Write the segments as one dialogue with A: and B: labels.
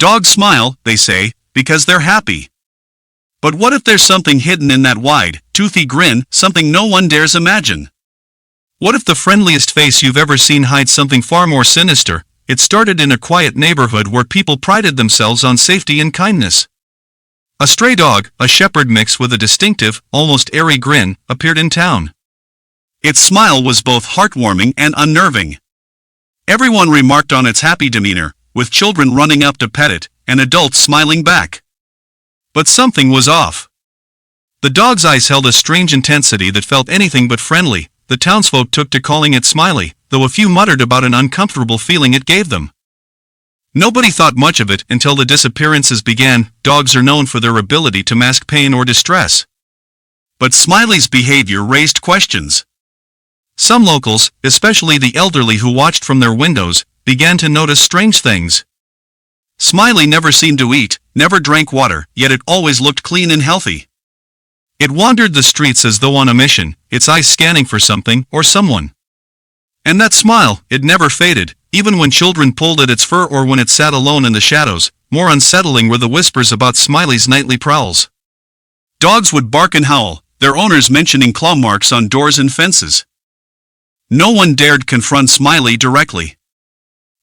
A: Dogs smile, they say, because they're happy. But what if there's something hidden in that wide, toothy grin, something no one dares imagine? What if the friendliest face you've ever seen hides something far more sinister? It started in a quiet neighborhood where people prided themselves on safety and kindness. A stray dog, a shepherd mix with a distinctive, almost airy grin, appeared in town. Its smile was both heartwarming and unnerving. Everyone remarked on its happy demeanor, with children running up to pet it, and adults smiling back. But something was off. The dog's eyes held a strange intensity that felt anything but friendly. The townsfolk took to calling it Smiley, though a few muttered about an uncomfortable feeling it gave them. Nobody thought much of it until the disappearances began. Dogs are known for their ability to mask pain or distress. But Smiley's behavior raised questions. Some locals, especially the elderly who watched from their windows, began to notice strange things. Smiley never seemed to eat, never drank water, yet it always looked clean and healthy. It wandered the streets as though on a mission, its eyes scanning for something or someone. And that smile, it never faded, even when children pulled at its fur or when it sat alone in the shadows. More unsettling were the whispers about Smiley's nightly prowls. Dogs would bark and howl, their owners mentioning claw marks on doors and fences. No one dared confront Smiley directly.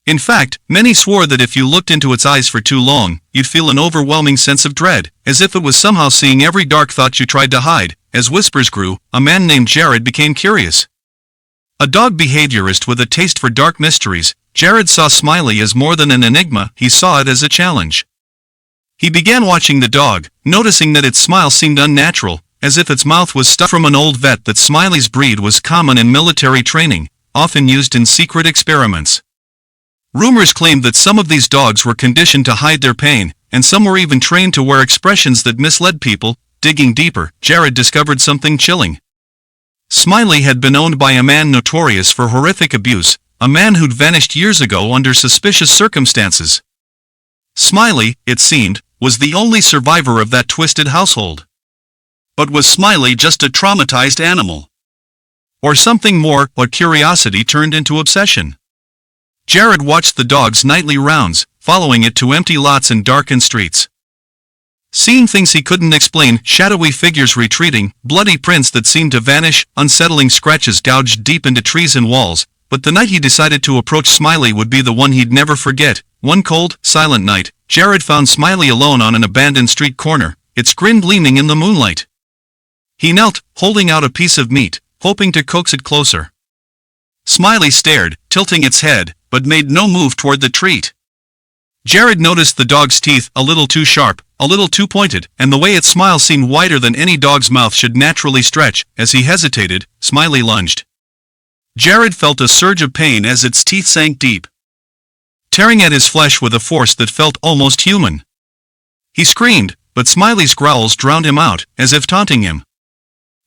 A: In fact, many swore that if you looked into its eyes for too long, you'd feel an overwhelming sense of dread, as if it was somehow seeing every dark thought you tried to hide. As whispers grew, a man named Jared became curious. A dog behaviorist with a taste for dark mysteries, Jared saw Smiley as more than an enigma, he saw it as a challenge. He began watching the dog, noticing that its smile seemed unnatural, as if its mouth was stuck from an old vet. That Smiley's breed was common in military training, often used in secret experiments. Rumors claimed that some of these dogs were conditioned to hide their pain, and some were even trained to wear expressions that misled people. Digging deeper, Jared discovered something chilling. Smiley had been owned by a man notorious for horrific abuse, a man who'd vanished years ago under suspicious circumstances. Smiley, it seemed, was the only survivor of that twisted household. But was Smiley just a traumatized animal? Or something more? But curiosity turned into obsession. Jared watched the dog's nightly rounds, following it to empty lots and darkened streets. Seeing things he couldn't explain, shadowy figures retreating, bloody prints that seemed to vanish, unsettling scratches gouged deep into trees and walls. But the night he decided to approach Smiley would be the one he'd never forget. One cold, silent night, Jared found Smiley alone on an abandoned street corner, its grin gleaming in the moonlight. He knelt, holding out a piece of meat, hoping to coax it closer. Smiley stared, tilting its head, but made no move toward the treat. Jared noticed the dog's teeth, a little too sharp, a little too pointed, and the way its smile seemed wider than any dog's mouth should naturally stretch. As he hesitated, Smiley lunged. Jared felt a surge of pain as its teeth sank deep, tearing at his flesh with a force that felt almost human. He screamed, but Smiley's growls drowned him out, as if taunting him.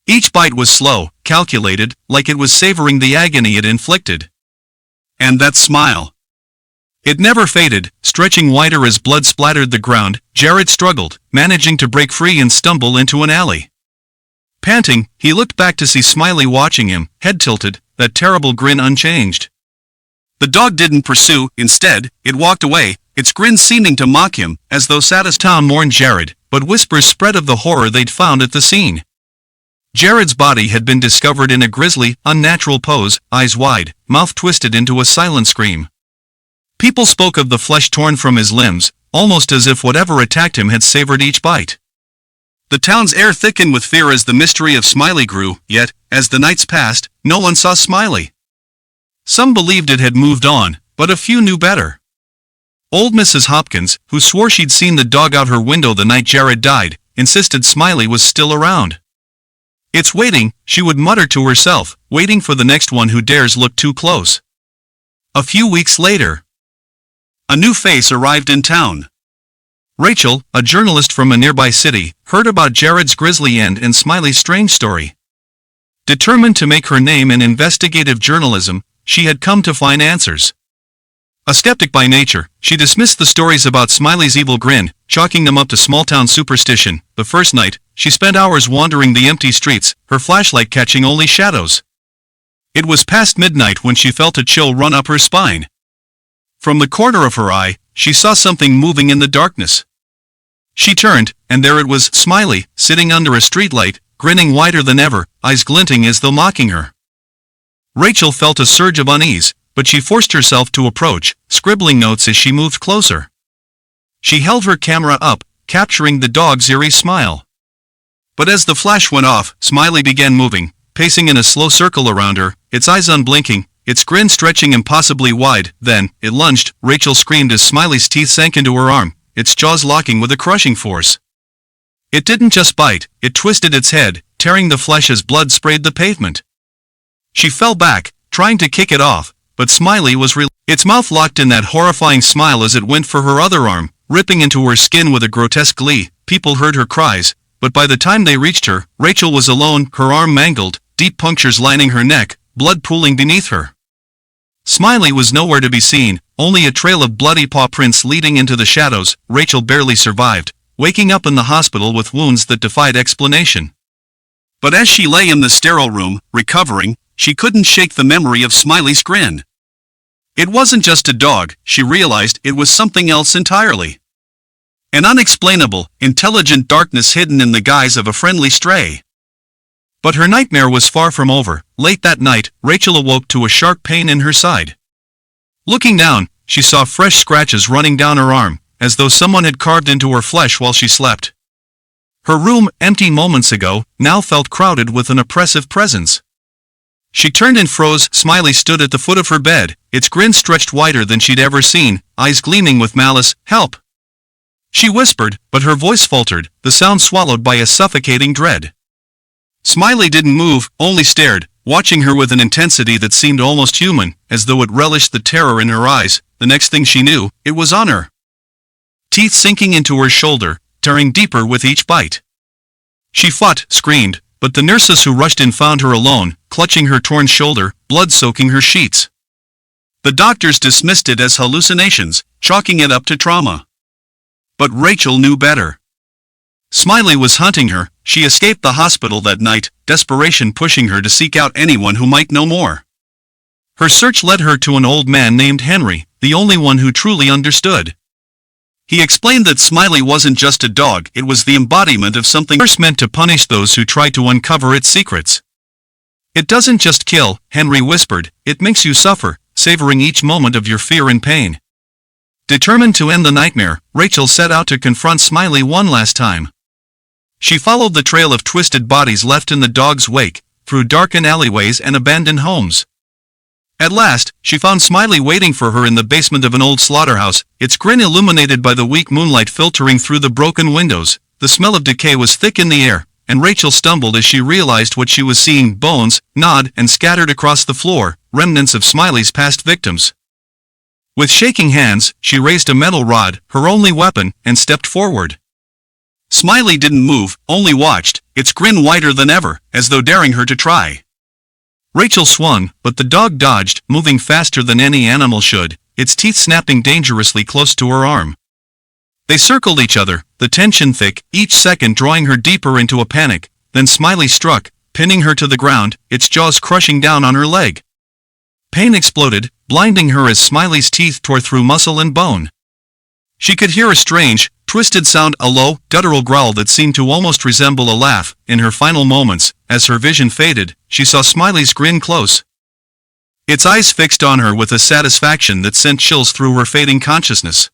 A: Each bite was slow, calculated, like it was savoring the agony it inflicted. And that smile. It never faded, stretching wider as blood splattered the ground. Jared struggled, managing to break free and stumble into an alley. Panting, he looked back to see Smiley watching him, head tilted, that terrible grin unchanged. The dog didn't pursue, instead, it walked away, its grin seeming to mock him, as though saddest town mourned Jared, but whispers spread of the horror they'd found at the scene. Jared's body had been discovered in a grisly, unnatural pose, eyes wide, mouth twisted into a silent scream. People spoke of the flesh torn from his limbs, almost as if whatever attacked him had savored each bite. The town's air thickened with fear as the mystery of Smiley grew, yet, as the nights passed, no one saw Smiley. Some believed it had moved on, but a few knew better. Old Mrs. Hopkins, who swore she'd seen the dog out her window the night Jared died, insisted Smiley was still around. "It's waiting," she would mutter to herself, "waiting for the next one who dares look too close." A few weeks later, a new face arrived in town. Rachel, a journalist from a nearby city, heard about Jared's grisly end and Smiley's strange story. Determined to make her name in investigative journalism, she had come to find answers. A skeptic by nature, she dismissed the stories about Smiley's evil grin, chalking them up to small-town superstition. The first night, she spent hours wandering the empty streets, her flashlight catching only shadows. It was past midnight when she felt a chill run up her spine. From the corner of her eye, she saw something moving in the darkness. She turned, and there it was, Smiley, sitting under a streetlight, grinning wider than ever, eyes glinting as though mocking her. Rachel felt a surge of unease, but she forced herself to approach, scribbling notes as she moved closer. She held her camera up, capturing the dog's eerie smile. But as the flash went off, Smiley began moving, pacing in a slow circle around her, its eyes unblinking, its grin stretching impossibly wide. Then, it lunged. Rachel screamed as Smiley's teeth sank into her arm, its jaws locking with a crushing force. It didn't just bite, it twisted its head, tearing the flesh as blood sprayed the pavement. She fell back, trying to kick it off, but Smiley was its mouth locked in that horrifying smile as it went for her other arm, ripping into her skin with a grotesque glee. People heard her cries, but by the time they reached her, Rachel was alone, her arm mangled, deep punctures lining her neck, blood pooling beneath her. Smiley was nowhere to be seen, only a trail of bloody paw prints leading into the shadows. Rachel barely survived, waking up in the hospital with wounds that defied explanation. But as she lay in the sterile room, recovering, she couldn't shake the memory of Smiley's grin. It wasn't just a dog, she realized it was something else entirely. An unexplainable, intelligent darkness hidden in the guise of a friendly stray. But her nightmare was far from over. Late that night, Rachel awoke to a sharp pain in her side. Looking down, she saw fresh scratches running down her arm, as though someone had carved into her flesh while she slept. Her room, empty moments ago, now felt crowded with an oppressive presence. She turned and froze. Smiley stood at the foot of her bed, its grin stretched wider than she'd ever seen, eyes gleaming with malice. "Help!" She whispered, but her voice faltered, the sound swallowed by a suffocating dread. Smiley didn't move, only stared, watching her with an intensity that seemed almost human, as though it relished the terror in her eyes. The next thing she knew, it was on her. Teeth sinking into her shoulder, tearing deeper with each bite. She fought, screamed, but the nurses who rushed in found her alone, clutching her torn shoulder, blood soaking her sheets. The doctors dismissed it as hallucinations, chalking it up to trauma. But Rachel knew better. Smiley was hunting her. She escaped the hospital that night, desperation pushing her to seek out anyone who might know more. Her search led her to an old man named Henry, the only one who truly understood. He explained that Smiley wasn't just a dog, it was the embodiment of something worse, meant to punish those who tried to uncover its secrets. "It doesn't just kill," Henry whispered, "it makes you suffer, savoring each moment of your fear and pain." Determined to end the nightmare, Rachel set out to confront Smiley one last time. She followed the trail of twisted bodies left in the dog's wake, through darkened alleyways and abandoned homes. At last, she found Smiley waiting for her in the basement of an old slaughterhouse, its grin illuminated by the weak moonlight filtering through the broken windows. The smell of decay was thick in the air, and Rachel stumbled as she realized what she was seeing. Bones, gnawed and scattered across the floor, remnants of Smiley's past victims. With shaking hands, she raised a metal rod, her only weapon, and stepped forward. Smiley didn't move, only watched, its grin wider than ever, as though daring her to try. Rachel swung, but the dog dodged, moving faster than any animal should, its teeth snapping dangerously close to her arm. They circled each other, the tension thick, each second drawing her deeper into a panic. Then Smiley struck, pinning her to the ground, its jaws crushing down on her leg. Pain exploded, blinding her as Smiley's teeth tore through muscle and bone. She could hear a strange, twisted sound, a low, guttural growl that seemed to almost resemble a laugh. In her final moments, as her vision faded, she saw Smiley's grin close. Its eyes fixed on her with a satisfaction that sent chills through her fading consciousness.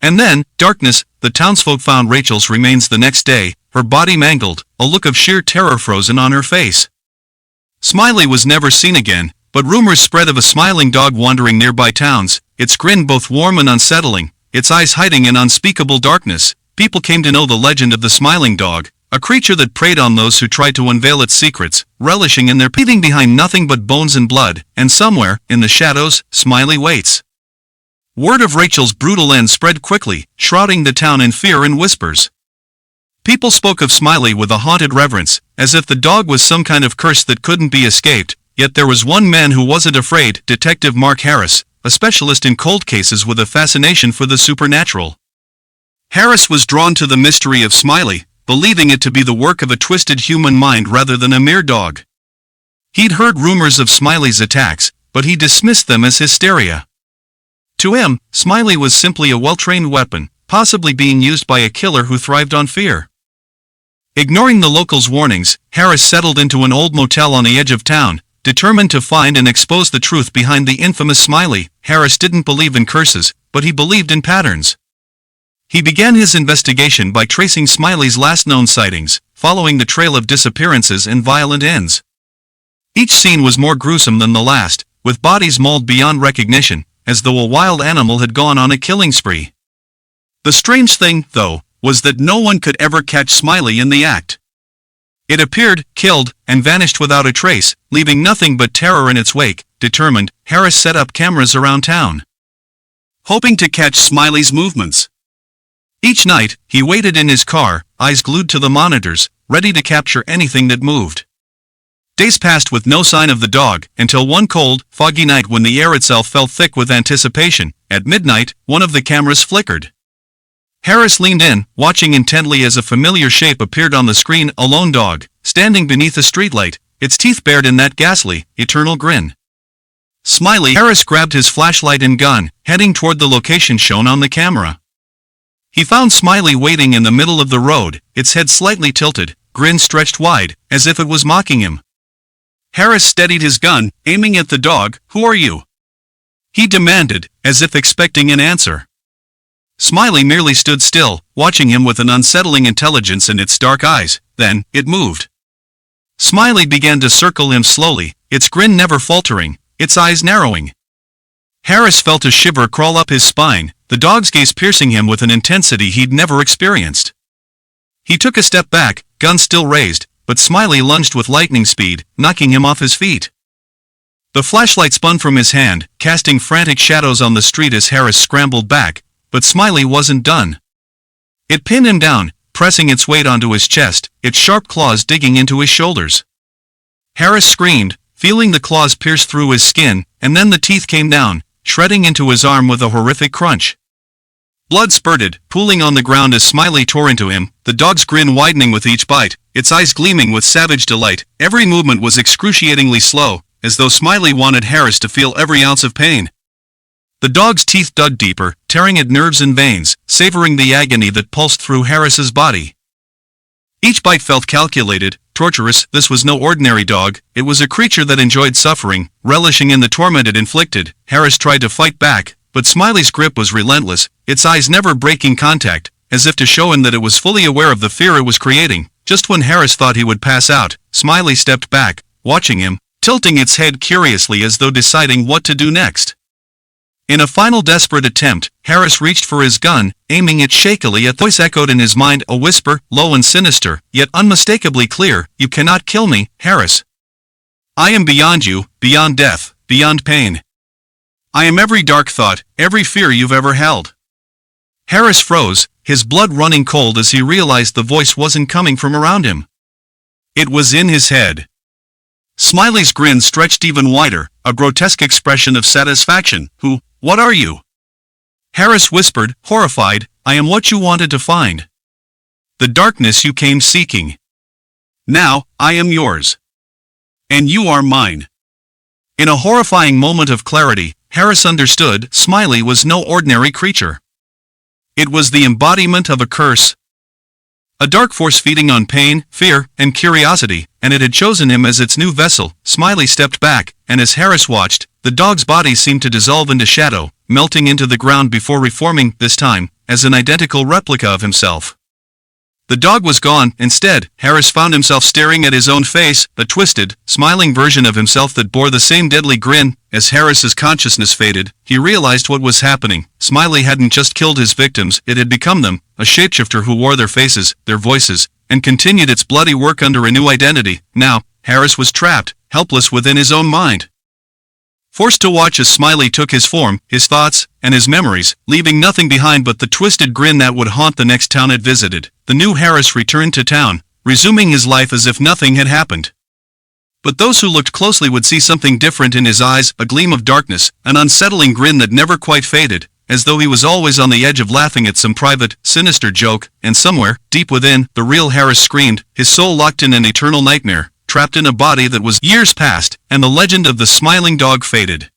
A: And then, darkness. The townsfolk found Rachel's remains the next day, her body mangled, a look of sheer terror frozen on her face. Smiley was never seen again, but rumors spread of a smiling dog wandering nearby towns, its grin both warm and unsettling, its eyes hiding in unspeakable darkness. People came to know the legend of the smiling dog, a creature that preyed on those who tried to unveil its secrets, relishing in their leaving behind nothing but bones and blood. And somewhere, in the shadows, Smiley waits. Word of Rachel's brutal end spread quickly, shrouding the town in fear and whispers. People spoke of Smiley with a haunted reverence, as if the dog was some kind of curse that couldn't be escaped. Yet there was one man who wasn't afraid, Detective Mark Harris, a specialist in cold cases with a fascination for the supernatural. Harris was drawn to the mystery of Smiley, believing it to be the work of a twisted human mind rather than a mere dog. He'd heard rumors of Smiley's attacks, but he dismissed them as hysteria. To him, Smiley was simply a well-trained weapon, possibly being used by a killer who thrived on fear. Ignoring the locals' warnings, Harris settled into an old motel on the edge of town, determined to find and expose the truth behind the infamous Smiley. Harris didn't believe in curses, but he believed in patterns. He began his investigation by tracing Smiley's last known sightings, following the trail of disappearances and violent ends. Each scene was more gruesome than the last, with bodies mauled beyond recognition, as though a wild animal had gone on a killing spree. The strange thing, though, was that no one could ever catch Smiley in the act. It appeared, killed, and vanished without a trace, leaving nothing but terror in its wake. Determined, Harris set up cameras around town, hoping to catch Smiley's movements. Each night, he waited in his car, eyes glued to the monitors, ready to capture anything that moved. Days passed with no sign of the dog, until one cold, foggy night when the air itself felt thick with anticipation. At midnight, one of the cameras flickered. Harris leaned in, watching intently as a familiar shape appeared on the screen. A lone dog, standing beneath a streetlight, its teeth bared in that ghastly, eternal grin. Smiley. Harris grabbed his flashlight and gun, heading toward the location shown on the camera. He found Smiley waiting in the middle of the road, its head slightly tilted, grin stretched wide, as if it was mocking him. Harris steadied his gun, aiming at the dog. "Who are you?" he demanded, as if expecting an answer. Smiley merely stood still, watching him with an unsettling intelligence in its dark eyes. Then, it moved. Smiley began to circle him slowly, its grin never faltering, its eyes narrowing. Harris felt a shiver crawl up his spine, the dog's gaze piercing him with an intensity he'd never experienced. He took a step back, gun still raised, but Smiley lunged with lightning speed, knocking him off his feet. The flashlight spun from his hand, casting frantic shadows on the street as Harris scrambled back, but Smiley wasn't done. It pinned him down, pressing its weight onto his chest, its sharp claws digging into his shoulders. Harris screamed, feeling the claws pierce through his skin, and then the teeth came down, shredding into his arm with a horrific crunch. Blood spurted, pooling on the ground as Smiley tore into him, the dog's grin widening with each bite, its eyes gleaming with savage delight. Every movement was excruciatingly slow, as though Smiley wanted Harris to feel every ounce of pain. The dog's teeth dug deeper, tearing at nerves and veins, savoring the agony that pulsed through Harris's body. Each bite felt calculated, torturous. This was no ordinary dog, it was a creature that enjoyed suffering, relishing in the torment it inflicted. Harris tried to fight back, but Smiley's grip was relentless, its eyes never breaking contact, as if to show him that it was fully aware of the fear it was creating. Just when Harris thought he would pass out, Smiley stepped back, watching him, tilting its head curiously as though deciding what to do next. In a final desperate attempt, Harris reached for his gun, aiming it shakily at the voice echoed in his mind, a whisper, low and sinister, yet unmistakably clear. "You cannot kill me, Harris. I am beyond you, beyond death, beyond pain. I am every dark thought, every fear you've ever held." Harris froze, his blood running cold as he realized the voice wasn't coming from around him. It was in his head. Smiley's grin stretched even wider, a grotesque expression of satisfaction. What are you?" Harris whispered, horrified. "I am what you wanted to find. The darkness you came seeking. Now, I am yours. And you are mine." In a horrifying moment of clarity, Harris understood Smiley was no ordinary creature. It was the embodiment of a curse. A dark force feeding on pain, fear, and curiosity, and it had chosen him as its new vessel. Smiley stepped back, and as Harris watched, the dog's body seemed to dissolve into shadow, melting into the ground before reforming, this time, as an identical replica of himself. The dog was gone. Instead, Harris found himself staring at his own face, a twisted, smiling version of himself that bore the same deadly grin. As Harris's consciousness faded, he realized what was happening. Smiley hadn't just killed his victims, it had become them, a shapeshifter who wore their faces, their voices, and continued its bloody work under a new identity. Now, Harris was trapped, helpless within his own mind. Forced to watch as Smiley took his form, his thoughts, and his memories, leaving nothing behind but the twisted grin that would haunt the next town it visited. The new Harris returned to town, resuming his life as if nothing had happened. But those who looked closely would see something different in his eyes, a gleam of darkness, an unsettling grin that never quite faded, as though he was always on the edge of laughing at some private, sinister joke. And somewhere, deep within, the real Harris screamed, his soul locked in an eternal nightmare, trapped in a body that was years past, and the legend of the smiling dog faded.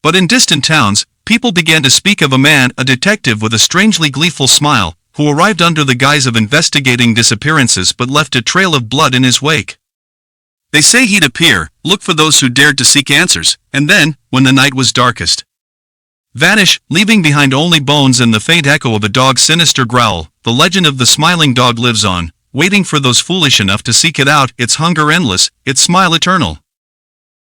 A: But in distant towns, people began to speak of a man, a detective with a strangely gleeful smile, who arrived under the guise of investigating disappearances but left a trail of blood in his wake. They say he'd appear, look for those who dared to seek answers, and then, when the night was darkest, vanish, leaving behind only bones and the faint echo of a dog's sinister growl. The legend of the smiling dog lives on, waiting for those foolish enough to seek it out, its hunger endless, its smile eternal.